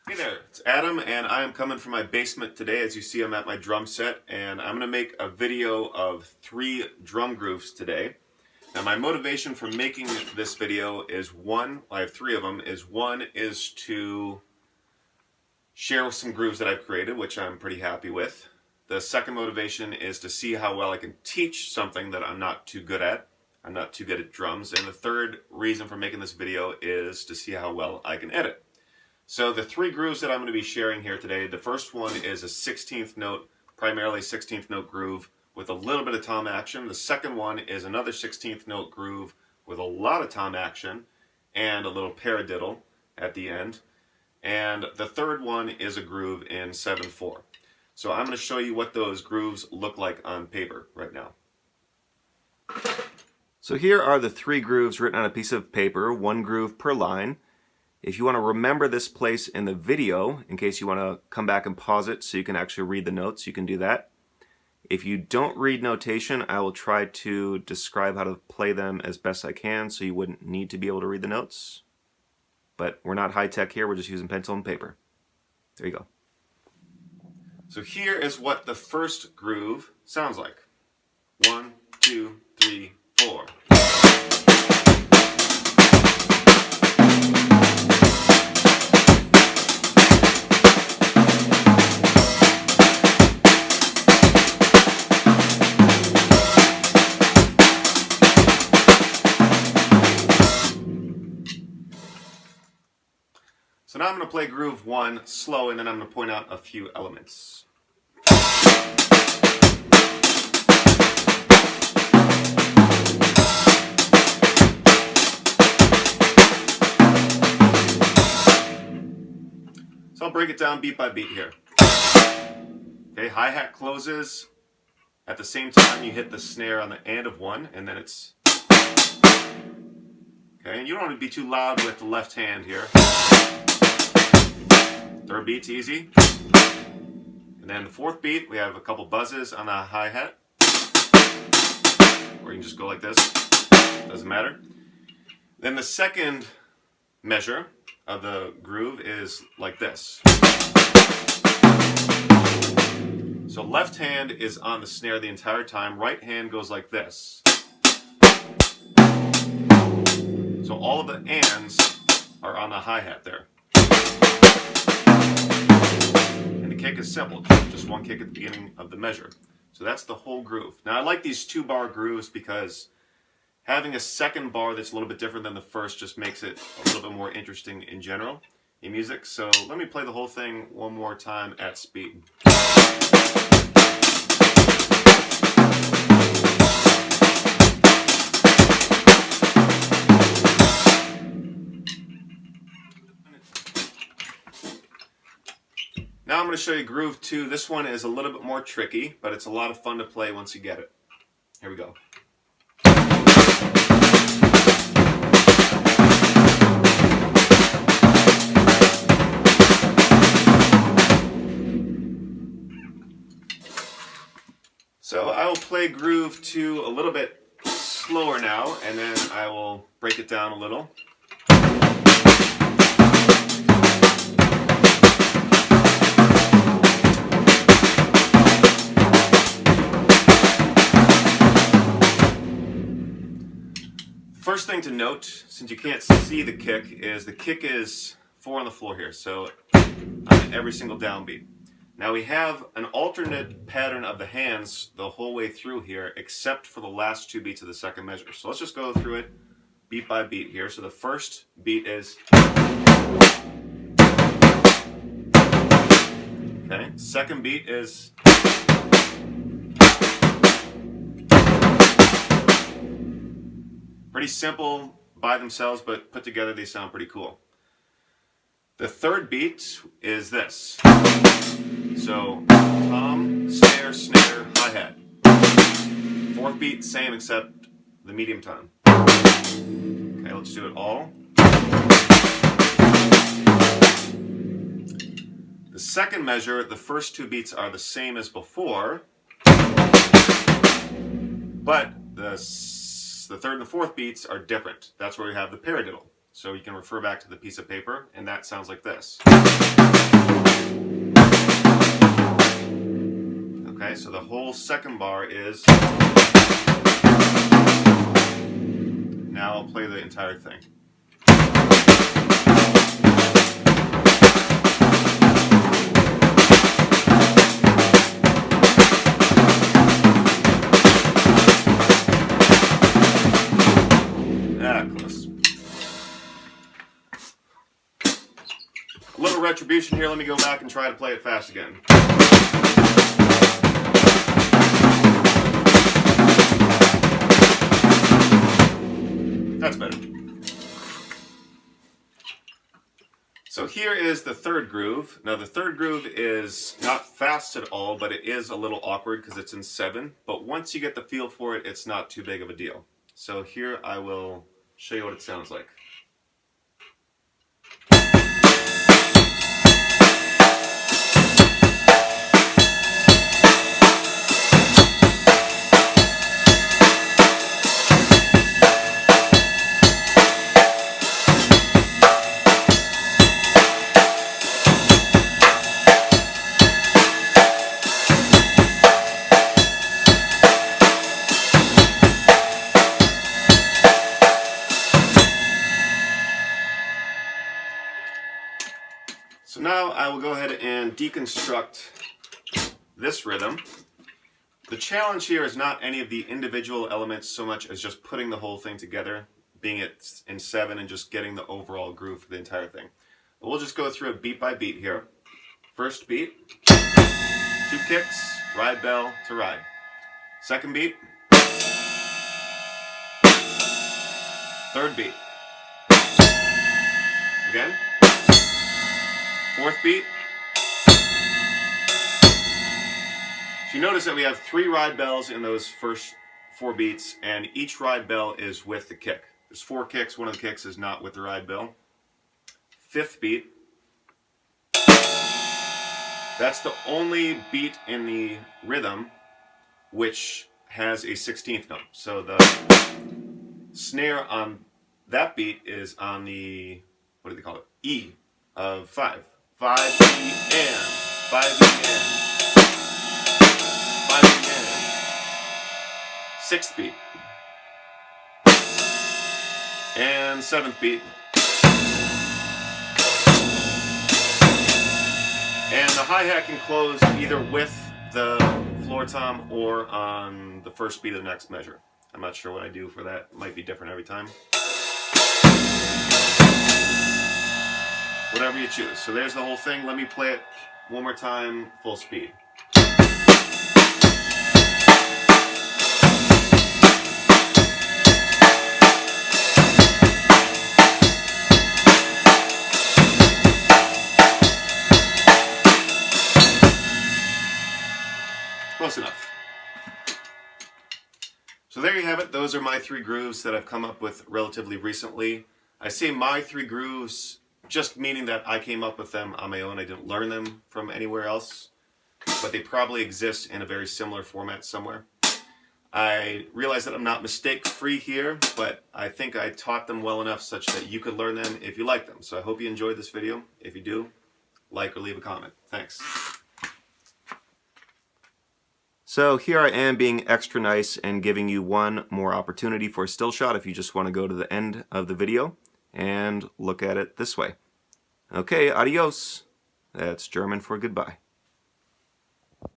Hey there, it's Adam, and I am coming from my basement today. As you see, I'm at my drum set, and I'm going to make a video of 3 drum grooves today. Now, my motivation for making this video is I have 3 of them, one is to share some grooves that I've created, which I'm pretty happy with. The second motivation is to see how well I can teach something that I'm not too good at. I'm not too good at drums. And the third reason for making this video is to see how well I can edit. So the 3 grooves that I'm going to be sharing here today, the first one is a 16th note, primarily 16th note groove with a little bit of tom action. The second one is another 16th note groove with a lot of tom action and a little paradiddle at the end. And the third one is a groove in 7/4. So I'm going to show you what those grooves look like on paper right now. So here are the 3 grooves written on a piece of paper, 1 groove per line. If you want to remember this place in the video, in case you want to come back and pause it so you can actually read the notes, you can do that. If you don't read notation, I will try to describe how to play them as best I can so you wouldn't need to be able to read the notes. But we're not high tech here, we're just using pencil and paper. There you go. So here is what the first groove sounds like. 1, 2, 3, 4. So now I'm going to play groove 1 slow, and then I'm going to point out a few elements. So I'll break it down beat by beat here. Okay, hi-hat closes. At the same time you hit the snare on the and of 1, and then it's... Okay, and you don't want to be too loud with the left hand here. Third beat's easy. And then the 4th beat, we have a couple buzzes on the hi-hat. Or you can just go like this. Doesn't matter. Then the second measure of the groove is like this. So left hand is on the snare the entire time. Right hand goes like this. So all of the ands are on the hi-hat there. And the kick is simple, just 1 kick at the beginning of the measure. So that's the whole groove. Now I like these 2-bar grooves because having a second bar that's a little bit different than the first just makes it a little bit more interesting in general in music. So let me play the whole thing one more time at speed. Now I'm going to show you groove 2. This one is a little bit more tricky, but it's a lot of fun to play once you get it. Here we go. So I will play groove 2 a little bit slower now, and then I will break it down a little. First thing to note, since you can't see the kick is 4 on the floor here, so on every single downbeat. Now we have an alternate pattern of the hands the whole way through here, except for the last 2 beats of the second measure. So let's just go through it beat by beat here. So the first beat is... Okay, second beat is... Pretty simple by themselves, but put together they sound pretty cool. The third beat is this. So, tom, snare, snare, hi-hat. 4th beat, same except the medium time. Okay, let's do it all. The second measure, the first 2 beats are the same as before, but the third and the 4th beats are different. That's where we have the paradiddle. So you can refer back to the piece of paper, and that sounds like this. Okay, so the whole second bar is... Now I'll play the entire thing. Close. A little retribution here. Let me go back and try to play it fast again. That's better. So here is the third groove. Now the third groove is not fast at all, but it is a little awkward because it's in 7. But once you get the feel for it, it's not too big of a deal. So here I will show you what it sounds like. So now I will go ahead and deconstruct this rhythm. The challenge here is not any of the individual elements so much as just putting the whole thing together, being it in 7 and just getting the overall groove for the entire thing. But we'll just go through it beat by beat here. First beat, 2 kicks, ride bell to ride. Second beat, third beat. Again. Fourth beat. So you notice that we have 3 ride bells in those first 4 beats, and each ride bell is with the kick. There's 4 kicks, one of the kicks is not with the ride bell. Fifth beat. That's the only beat in the rhythm which has a 16th note. So the snare on that beat is on the, what do they call it? E of 5. 5 E and 5 E and 5 E and 6th beat and 7th beat, and the hi-hat can close either with the floor tom or on the first beat of the next measure. I'm not sure what I do for that. It might be different every time. Whatever you choose. So there's the whole thing. Let me play it one more time, full speed. Close enough. So there you have it. Those are my 3 grooves that I've come up with relatively recently. I say my 3 grooves just meaning that I came up with them on my own. I didn't learn them from anywhere else, but they probably exist in a very similar format somewhere. I realize that I'm not mistake-free here, but I think I taught them well enough such that you could learn them if you like them. So I hope you enjoyed this video. If you do, like or leave a comment. Thanks. So here I am being extra nice and giving you one more opportunity for a still shot if you just want to go to the end of the video and look at it this way. Okay, adios. That's German for goodbye.